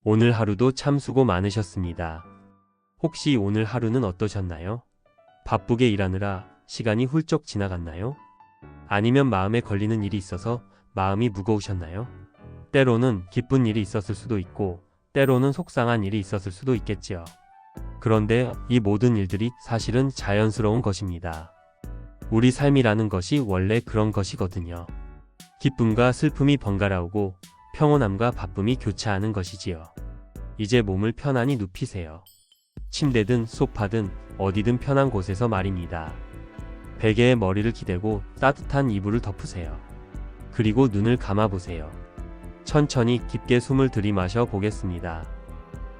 오늘 하루도 참 수고 많으셨습니다. 혹시 오늘 하루는 어떠셨나요? 바쁘게 일하느라 시간이 훌쩍 지나갔나요? 아니면 마음에 걸리는 일이 있어서 마음이 무거우셨나요? 때로는 기쁜 일이 있었을 수도 있고, 때로는 속상한 일이 있었을 수도 있겠지요. 그런데 이 모든 일들이 사실은 자연스러운 것입니다. 우리 삶이라는 것이 원래 그런 것이거든요. 기쁨과 슬픔이 번갈아 오고 평온함과 바쁨이 교차하는 것이지요. 이제 몸을 편안히 눕히세요. 침대든 소파든 어디든 편한 곳에서 말입니다. 베개에 머리를 기대고 따뜻한 이불을 덮으세요. 그리고 눈을 감아보세요. 천천히 깊게 숨을 들이마셔 보겠습니다.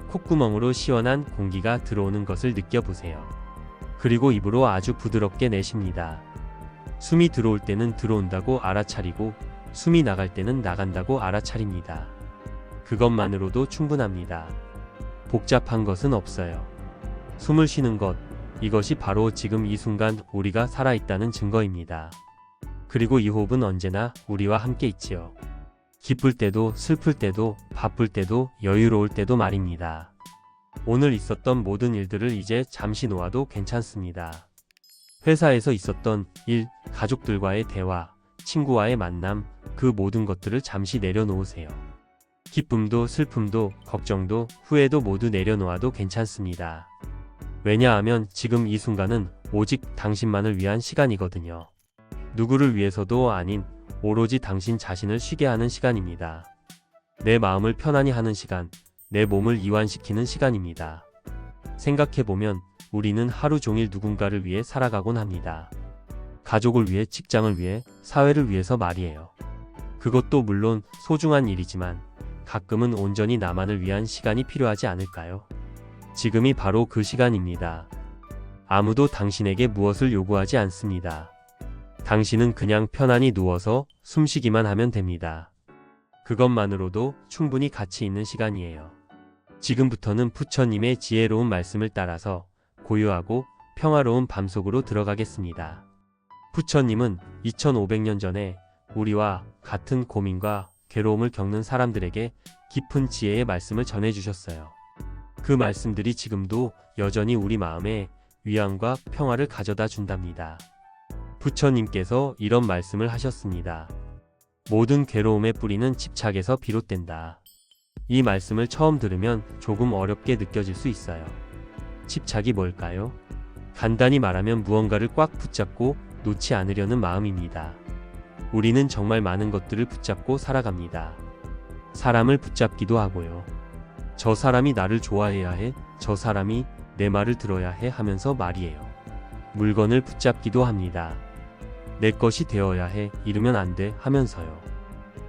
콧구멍으로 시원한 공기가 들어오는 것을 느껴보세요. 그리고 입으로 아주 부드럽게 내쉽니다. 숨이 들어올 때는 들어온다고 알아차리고 숨이 나갈 때는 나간다고 알아차립니다. 그것만으로도 충분합니다. 복잡한 것은 없어요. 숨을 쉬는 것, 이것이 바로 지금 이 순간 우리가 살아있다는 증거입니다. 그리고 이 호흡은 언제나 우리와 함께 있지요. 기쁠 때도 슬플 때도 바쁠 때도 여유로울 때도 말입니다. 오늘 있었던 모든 일들을 이제 잠시 놓아도 괜찮습니다. 회사에서 있었던 일, 가족들과의 대화, 친구와의 만남, 그 모든 것들을 잠시 내려놓으세요. 기쁨도 슬픔도 걱정도 후회도 모두 내려놓아도 괜찮습니다. 왜냐하면 지금 이 순간은 오직 당신만을 위한 시간이거든요. 누구를 위해서도 아닌 오로지 당신 자신을 쉬게 하는 시간입니다. 내 마음을 편안히 하는 시간, 내 몸을 이완시키는 시간입니다. 생각해보면 우리는 하루 종일 누군가를 위해 살아가곤 합니다. 가족을 위해, 직장을 위해, 사회를 위해서 말이에요. 그것도 물론 소중한 일이지만 가끔은 온전히 나만을 위한 시간이 필요하지 않을까요? 지금이 바로 그 시간입니다. 아무도 당신에게 무엇을 요구하지 않습니다. 당신은 그냥 편안히 누워서 숨쉬기만 하면 됩니다. 그것만으로도 충분히 가치 있는 시간이에요. 지금부터는 부처님의 지혜로운 말씀을 따라서 고요하고 평화로운 밤 속으로 들어가겠습니다. 부처님은 2500년 전에 우리와 같은 고민과 괴로움을 겪는 사람들에게 깊은 지혜의 말씀을 전해주셨어요. 그 말씀들이 지금도 여전히 우리 마음에 위안과 평화를 가져다 준답니다. 부처님께서 이런 말씀을 하셨습니다. 모든 괴로움의 뿌리는 집착에서 비롯된다. 이 말씀을 처음 들으면 조금 어렵게 느껴질 수 있어요. 집착이 뭘까요? 간단히 말하면 무언가를 꽉 붙잡고 놓지 않으려는 마음입니다. 우리는 정말 많은 것들을 붙잡고 살아갑니다. 사람을 붙잡기도 하고요. 저 사람이 나를 좋아해야 해, 저 사람이 내 말을 들어야 해 하면서 말이에요. 물건을 붙잡기도 합니다. 내 것이 되어야 해, 이러면 안 돼 하면서요.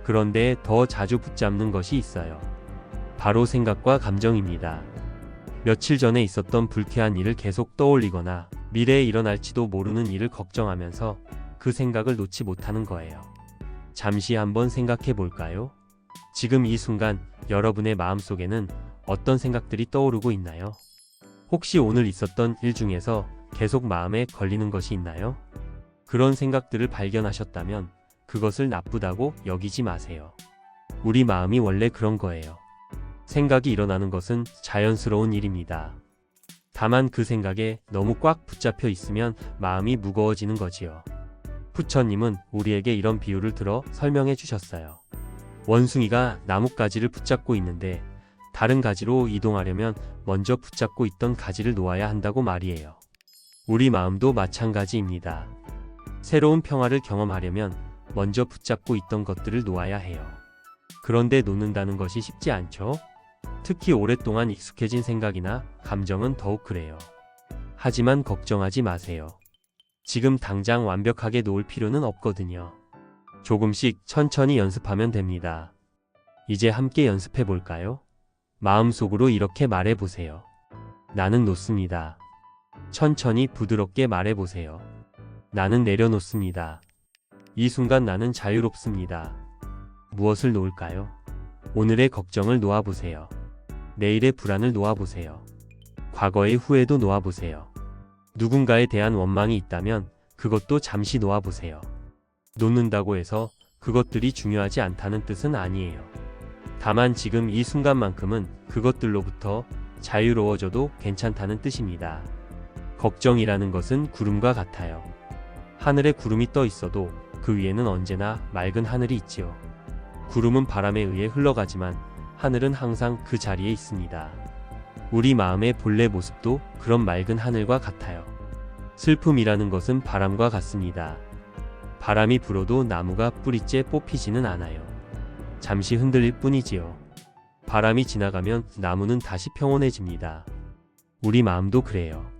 그런데 더 자주 붙잡는 것이 있어요. 바로 생각과 감정입니다. 며칠 전에 있었던 불쾌한 일을 계속 떠올리거나 미래에 일어날지도 모르는 일을 걱정하면서 그 생각을 놓지 못하는 거예요. 잠시 한번 생각해 볼까요? 지금 이 순간 여러분의 마음속에는 어떤 생각들이 떠오르고 있나요? 혹시 오늘 있었던 일 중에서 계속 마음에 걸리는 것이 있나요? 그런 생각들을 발견하셨다면 그것을 나쁘다고 여기지 마세요. 우리 마음이 원래 그런 거예요. 생각이 일어나는 것은 자연스러운 일입니다. 다만 그 생각에 너무 꽉 붙잡혀 있으면 마음이 무거워지는 거지요. 부처님은 우리에게 이런 비유를 들어 설명해 주셨어요. 원숭이가 나뭇가지를 붙잡고 있는데 다른 가지로 이동하려면 먼저 붙잡고 있던 가지를 놓아야 한다고 말이에요. 우리 마음도 마찬가지입니다. 새로운 평화를 경험하려면 먼저 붙잡고 있던 것들을 놓아야 해요. 그런데 놓는다는 것이 쉽지 않죠? 특히 오랫동안 익숙해진 생각이나 감정은 더욱 그래요. 하지만 걱정하지 마세요. 지금 당장 완벽하게 놓을 필요는 없거든요. 조금씩 천천히 연습하면 됩니다. 이제 함께 연습해 볼까요? 마음속으로 이렇게 말해 보세요. 나는 놓습니다. 천천히 부드럽게 말해 보세요. 나는 내려놓습니다. 이 순간 나는 자유롭습니다. 무엇을 놓을까요? 오늘의 걱정을 놓아보세요. 내일의 불안을 놓아보세요. 과거의 후회도 놓아보세요. 누군가에 대한 원망이 있다면 그것도 잠시 놓아보세요. 놓는다고 해서 그것들이 중요하지 않다는 뜻은 아니에요. 다만 지금 이 순간만큼은 그것들로부터 자유로워져도 괜찮다는 뜻입니다. 걱정이라는 것은 구름과 같아요. 하늘에 구름이 떠 있어도 그 위에는 언제나 맑은 하늘이 있지요. 구름은 바람에 의해 흘러가지만 하늘은 항상 그 자리에 있습니다. 우리 마음의 본래 모습도 그런 맑은 하늘과 같아요. 슬픔이라는 것은 바람과 같습니다. 바람이 불어도 나무가 뿌리째 뽑히지는 않아요. 잠시 흔들릴 뿐이지요. 바람이 지나가면 나무는 다시 평온해집니다. 우리 마음도 그래요.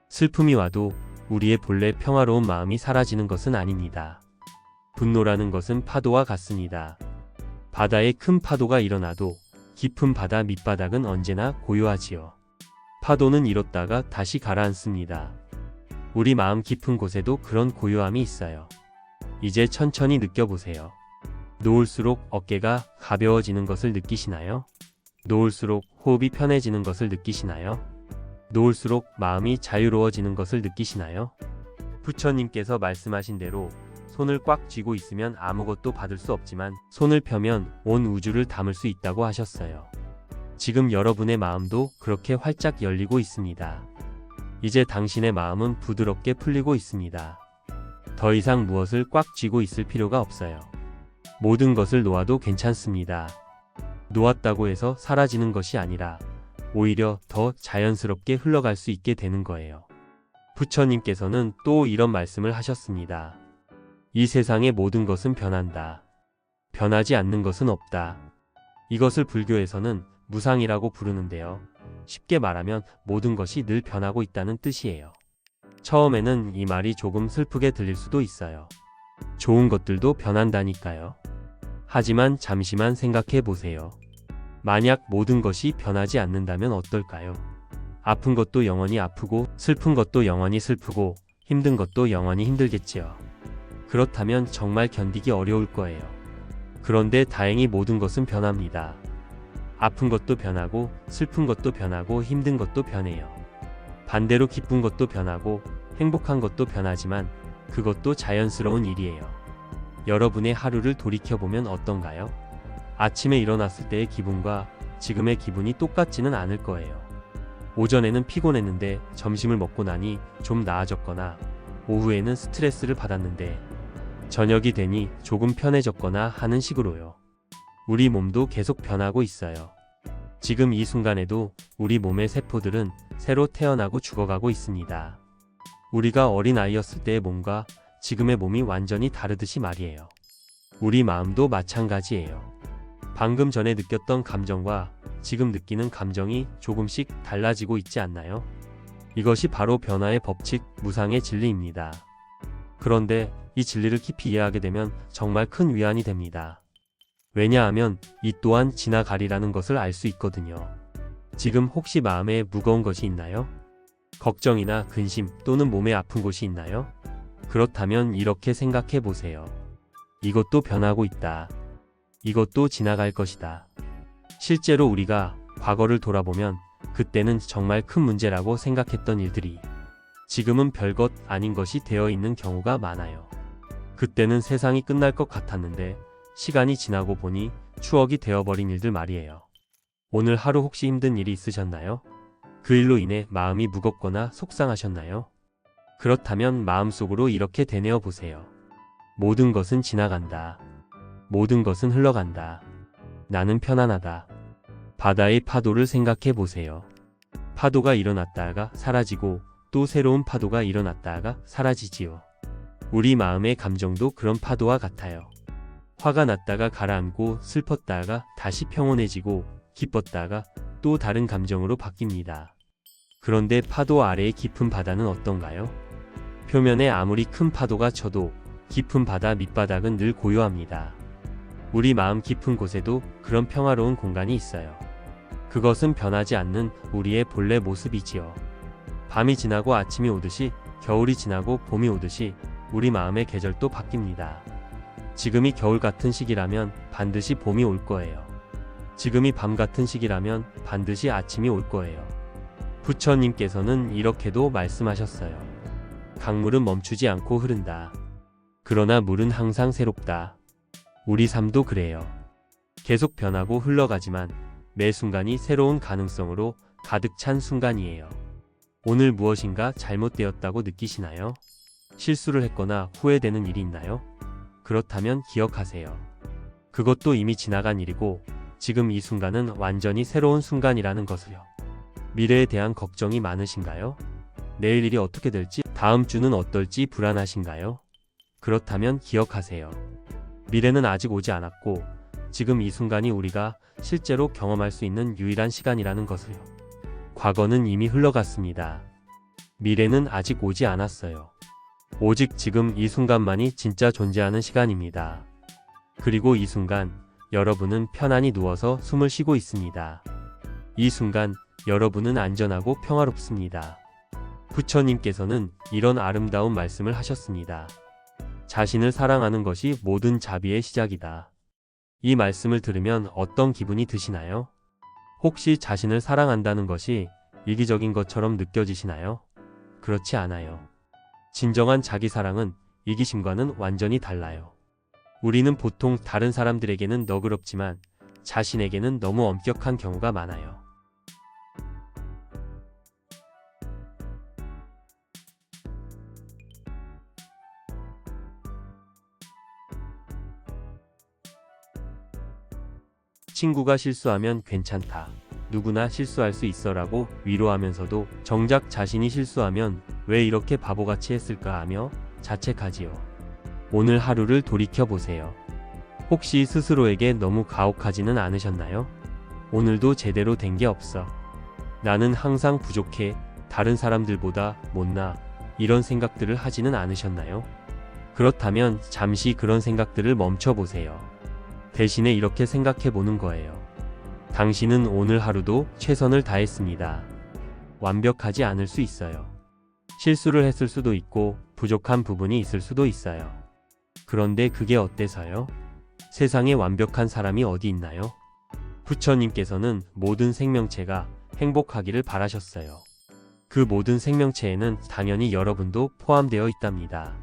슬픔이 와도 우리의 본래 평화로운 마음이 사라지는 것은 아닙니다. 분노라는 것은 파도와 같습니다. 바다에 큰 파도가 일어나도 깊은 바다 밑바닥은 언제나 고요하지요. 파도는 일었다가 다시 가라앉습니다. 우리 마음 깊은 곳에도 그런 고요함이 있어요. 이제 천천히 느껴보세요. 놓을수록 어깨가 가벼워지는 것을 느끼시나요? 놓을수록 호흡이 편해지는 것을 느끼시나요? 놓을수록 마음이 자유로워지는 것을 느끼시나요? 부처님께서 말씀하신 대로 손을 꽉 쥐고 있으면 아무것도 받을 수 없지만 손을 펴면 온 우주를 담을 수 있다고 하셨어요. 지금 여러분의 마음도 그렇게 활짝 열리고 있습니다. 이제 당신의 마음은 부드럽게 풀리고 있습니다. 더 이상 무엇을 꽉 쥐고 있을 필요가 없어요. 모든 것을 놓아도 괜찮습니다. 놓았다고 해서 사라지는 것이 아니라 오히려 더 자연스럽게 흘러갈 수 있게 되는 거예요. 부처님께서는 또 이런 말씀을 하셨습니다. 이 세상의 모든 것은 변한다. 변하지 않는 것은 없다. 이것을 불교에서는 무상이라고 부르는데요. 쉽게 말하면 모든 것이 늘 변하고 있다는 뜻이에요. 처음에는 이 말이 조금 슬프게 들릴 수도 있어요. 좋은 것들도 변한다니까요. 하지만 잠시만 생각해 보세요. 만약 모든 것이 변하지 않는다면 어떨까요? 아픈 것도 영원히 아프고 슬픈 것도 영원히 슬프고 힘든 것도 영원히 힘들겠지요. 그렇다면 정말 견디기 어려울 거예요. 그런데 다행히 모든 것은 변합니다. 아픈 것도 변하고 슬픈 것도 변하고 힘든 것도 변해요. 반대로 기쁜 것도 변하고 행복한 것도 변하지만 그것도 자연스러운 일이에요. 여러분의 하루를 돌이켜보면 어떤가요? 아침에 일어났을 때의 기분과 지금의 기분이 똑같지는 않을 거예요. 오전에는 피곤했는데 점심을 먹고 나니 좀 나아졌거나 오후에는 스트레스를 받았는데 저녁이 되니 조금 편해졌거나 하는 식으로요. 우리 몸도 계속 변하고 있어요. 지금 이 순간에도 우리 몸의 세포들은 새로 태어나고 죽어가고 있습니다. 우리가 어린아이였을 때의 몸과 지금의 몸이 완전히 다르듯이 말이에요. 우리 마음도 마찬가지예요. 방금 전에 느꼈던 감정과 지금 느끼는 감정이 조금씩 달라지고 있지 않나요? 이것이 바로 변화의 법칙, 무상의 진리입니다. 그런데 이 진리를 깊이 이해하게 되면 정말 큰 위안이 됩니다. 왜냐하면 이 또한 지나가리라는 것을 알 수 있거든요. 지금 혹시 마음에 무거운 것이 있나요? 걱정이나 근심 또는 몸에 아픈 곳이 있나요? 그렇다면 이렇게 생각해 보세요. 이것도 변하고 있다. 이것도 지나갈 것이다. 실제로 우리가 과거를 돌아보면 그때는 정말 큰 문제라고 생각했던 일들이 지금은 별것 아닌 것이 되어 있는 경우가 많아요. 그때는 세상이 끝날 것 같았는데 시간이 지나고 보니 추억이 되어버린 일들 말이에요. 오늘 하루 혹시 힘든 일이 있으셨나요? 그 일로 인해 마음이 무겁거나 속상하셨나요? 그렇다면 마음속으로 이렇게 되뇌어 보세요. 모든 것은 지나간다. 모든 것은 흘러간다. 나는 편안하다. 바다의 파도를 생각해 보세요. 파도가 일어났다가 사라지고 또 새로운 파도가 일어났다가 사라지지요. 우리 마음의 감정도 그런 파도와 같아요. 화가 났다가 가라앉고 슬펐다가 다시 평온해지고 기뻤다가 또 다른 감정으로 바뀝니다. 그런데 파도 아래의 깊은 바다는 어떤가요? 표면에 아무리 큰 파도가 쳐도 깊은 바다 밑바닥은 늘 고요합니다. 우리 마음 깊은 곳에도 그런 평화로운 공간이 있어요. 그것은 변하지 않는 우리의 본래 모습이지요. 밤이 지나고 아침이 오듯이 겨울이 지나고 봄이 오듯이 우리 마음의 계절도 바뀝니다. 지금이 겨울 같은 시기라면 반드시 봄이 올 거예요. 지금이 밤 같은 시기라면 반드시 아침이 올 거예요. 부처님께서는 이렇게도 말씀하셨어요. 강물은 멈추지 않고 흐른다. 그러나 물은 항상 새롭다. 우리 삶도 그래요. 계속 변하고 흘러가지만 매 순간이 새로운 가능성으로 가득 찬 순간이에요. 오늘 무엇인가 잘못되었다고 느끼시나요? 실수를 했거나 후회되는 일이 있나요? 그렇다면 기억하세요. 그것도 이미 지나간 일이고 지금 이 순간은 완전히 새로운 순간이라는 것을요. 미래에 대한 걱정이 많으신가요? 내일 일이 어떻게 될지, 다음 주는 어떨지 불안하신가요? 그렇다면 기억하세요. 미래는 아직 오지 않았고 지금 이 순간이 우리가 실제로 경험할 수 있는 유일한 시간이라는 것을요. 과거는 이미 흘러갔습니다. 미래는 아직 오지 않았어요. 오직 지금 이 순간만이 진짜 존재하는 시간입니다. 그리고 이 순간 여러분은 편안히 누워서 숨을 쉬고 있습니다. 이 순간 여러분은 안전하고 평화롭습니다. 부처님께서는 이런 아름다운 말씀을 하셨습니다. 자신을 사랑하는 것이 모든 자비의 시작이다. 이 말씀을 들으면 어떤 기분이 드시나요? 혹시 자신을 사랑한다는 것이 이기적인 것처럼 느껴지시나요? 그렇지 않아요. 진정한 자기 사랑은 이기심과는 완전히 달라요. 우리는 보통 다른 사람들에게는 너그럽지만 자신에게는 너무 엄격한 경우가 많아요. 친구가 실수하면 괜찮다. 누구나 실수할 수 있어라고 위로하면서도 정작 자신이 실수하면 왜 이렇게 바보같이 했을까 하며 자책하지요. 오늘 하루를 돌이켜보세요. 혹시 스스로에게 너무 가혹하지는 않으셨나요? 오늘도 제대로 된 게 없어. 나는 항상 부족해. 다른 사람들보다 못나. 이런 생각들을 하지는 않으셨나요? 그렇다면 잠시 그런 생각들을 멈춰보세요. 대신에 이렇게 생각해보는 거예요. 당신은 오늘 하루도 최선을 다했습니다. 완벽하지 않을 수 있어요. 실수를 했을 수도 있고 부족한 부분이 있을 수도 있어요. 그런데 그게 어때서요? 세상에 완벽한 사람이 어디 있나요? 부처님께서는 모든 생명체가 행복하기를 바라셨어요. 그 모든 생명체에는 당연히 여러분도 포함되어 있답니다.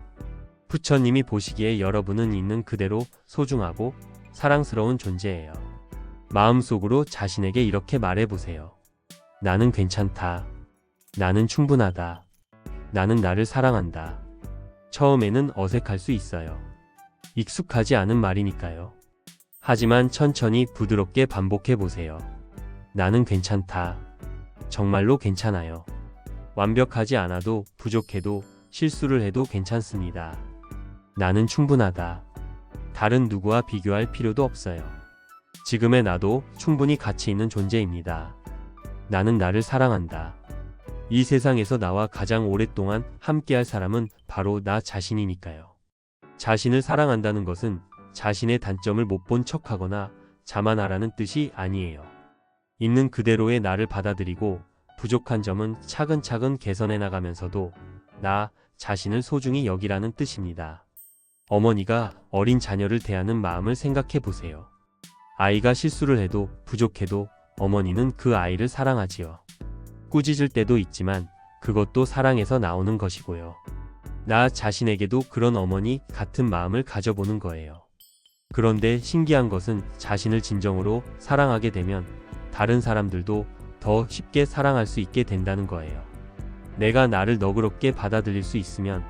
부처님이 보시기에 여러분은 있는 그대로 소중하고 사랑스러운 존재예요. 마음속으로 자신에게 이렇게 말해보세요. 나는 괜찮다. 나는 충분하다. 나는 나를 사랑한다. 처음에는 어색할 수 있어요. 익숙하지 않은 말이니까요. 하지만 천천히 부드럽게 반복해보세요. 나는 괜찮다. 정말로 괜찮아요. 완벽하지 않아도 부족해도 실수를 해도 괜찮습니다. 나는 충분하다. 다른 누구와 비교할 필요도 없어요. 지금의 나도 충분히 가치 있는 존재입니다. 나는 나를 사랑한다. 이 세상에서 나와 가장 오랫동안 함께할 사람은 바로 나 자신이니까요. 자신을 사랑한다는 것은 자신의 단점을 못 본 척하거나 자만하라는 뜻이 아니에요. 있는 그대로의 나를 받아들이고 부족한 점은 차근차근 개선해 나가면서도 나 자신을 소중히 여기라는 뜻입니다. 어머니가 어린 자녀를 대하는 마음을 생각해 보세요. 아이가 실수를 해도 부족해도 어머니는 그 아이를 사랑하지요. 꾸짖을 때도 있지만 그것도 사랑에서 나오는 것이고요. 나 자신에게도 그런 어머니 같은 마음을 가져보는 거예요. 그런데 신기한 것은 자신을 진정으로 사랑하게 되면 다른 사람들도 더 쉽게 사랑할 수 있게 된다는 거예요. 내가 나를 너그럽게 받아들일 수 있으면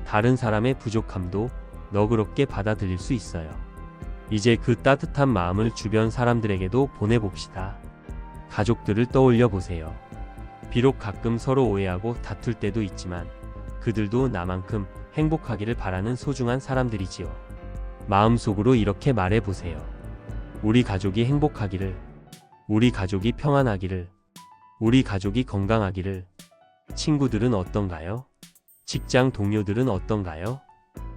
다른 사람의 부족함도 너그럽게 받아들일 수 있어요. 이제 그 따뜻한 마음을 주변 사람들에게도 보내봅시다. 가족들을 떠올려 보세요. 비록 가끔 서로 오해하고 다툴 때도 있지만 그들도 나만큼 행복하기를 바라는 소중한 사람들이지요. 마음속으로 이렇게 말해보세요. 우리 가족이 행복하기를, 우리 가족이 평안하기를, 우리 가족이 건강하기를. 친구들은 어떤가요? 직장 동료들은 어떤가요?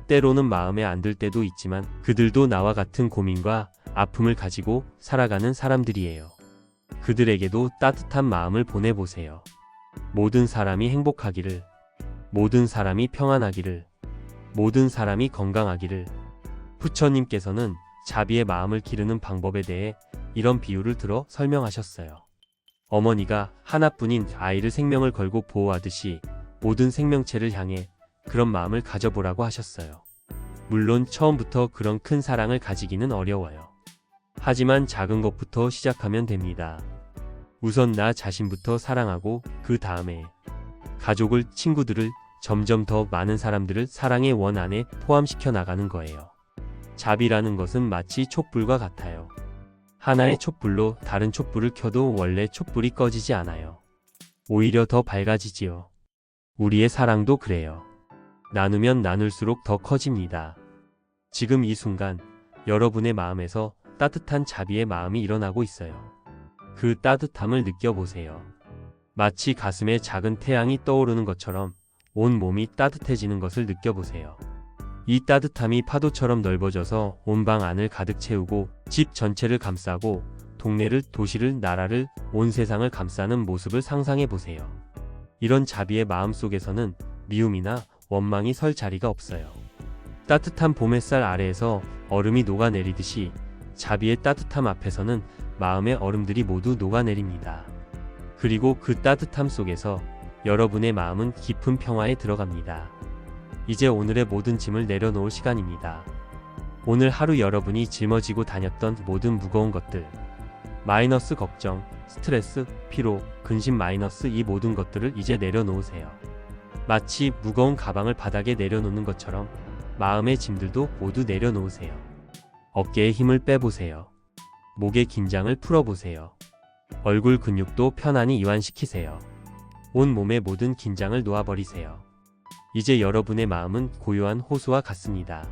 때로는 마음에 안 들 때도 있지만 그들도 나와 같은 고민과 아픔을 가지고 살아가는 사람들이에요. 그들에게도 따뜻한 마음을 보내보세요. 모든 사람이 행복하기를, 모든 사람이 평안하기를, 모든 사람이 건강하기를. 부처님께서는 자비의 마음을 기르는 방법에 대해 이런 비유를 들어 설명하셨어요. 어머니가 하나뿐인 아이를 생명을 걸고 보호하듯이 모든 생명체를 향해 그런 마음을 가져보라고 하셨어요. 물론 처음부터 그런 큰 사랑을 가지기는 어려워요. 하지만 작은 것부터 시작하면 됩니다. 우선 나 자신부터 사랑하고 그 다음에 가족을, 친구들을, 점점 더 많은 사람들을 사랑의 원 안에 포함시켜 나가는 거예요. 자비라는 것은 마치 촛불과 같아요. 하나의 촛불로 다른 촛불을 켜도 원래 촛불이 꺼지지 않아요. 오히려 더 밝아지지요. 우리의 사랑도 그래요. 나누면 나눌수록 더 커집니다. 지금 이 순간 여러분의 마음에서 따뜻한 자비의 마음이 일어나고 있어요. 그 따뜻함을 느껴보세요. 마치 가슴에 작은 태양이 떠오르는 것처럼 온 몸이 따뜻해지는 것을 느껴보세요. 이 따뜻함이 파도처럼 넓어져서 온 방 안을 가득 채우고 집 전체를 감싸고 동네를, 도시를, 나라를, 온 세상을 감싸는 모습을 상상해 보세요. 이런 자비의 마음 속에서는 미움이나 원망이 설 자리가 없어요. 따뜻한 봄 햇살 아래에서 얼음이 녹아내리듯이 자비의 따뜻함 앞에서는 마음의 얼음들이 모두 녹아내립니다. 그리고 그 따뜻함 속에서 여러분의 마음은 깊은 평화에 들어갑니다. 이제 오늘의 모든 짐을 내려놓을 시간입니다. 오늘 하루 여러분이 짊어지고 다녔던 모든 무거운 것들, 마이너스 걱정, 스트레스, 피로, 근심 마이너스 이 모든 것들을 이제 내려놓으세요. 마치 무거운 가방을 바닥에 내려놓는 것처럼 마음의 짐들도 모두 내려놓으세요. 어깨에 힘을 빼보세요. 목의 긴장을 풀어보세요. 얼굴 근육도 편안히 이완시키세요. 온 몸의 모든 긴장을 놓아버리세요. 이제 여러분의 마음은 고요한 호수와 같습니다.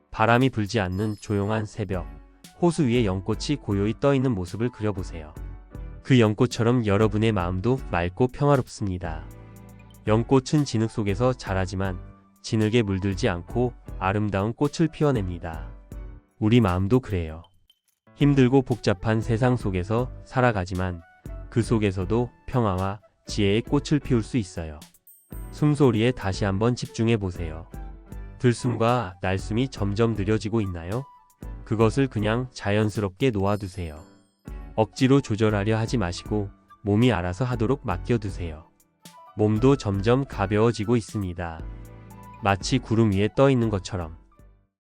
바람이 불지 않는 조용한 새벽, 호수 위에 연꽃이 고요히 떠있는 모습을 그려보세요. 그 연꽃처럼 여러분의 마음도 맑고 평화롭습니다. 연꽃은 진흙 속에서 자라지만 진흙에 물들지 않고 아름다운 꽃을 피워냅니다. 우리 마음도 그래요. 힘들고 복잡한 세상 속에서 살아가지만 그 속에서도 평화와 지혜의 꽃을 피울 수 있어요. 숨소리에 다시 한번 집중해 보세요. 들숨과 날숨이 점점 느려지고 있나요? 그것을 그냥 자연스럽게 놓아두세요. 억지로 조절하려 하지 마시고 몸이 알아서 하도록 맡겨두세요. 몸도 점점 가벼워지고 있습니다. 마치 구름 위에 떠 있는 것처럼.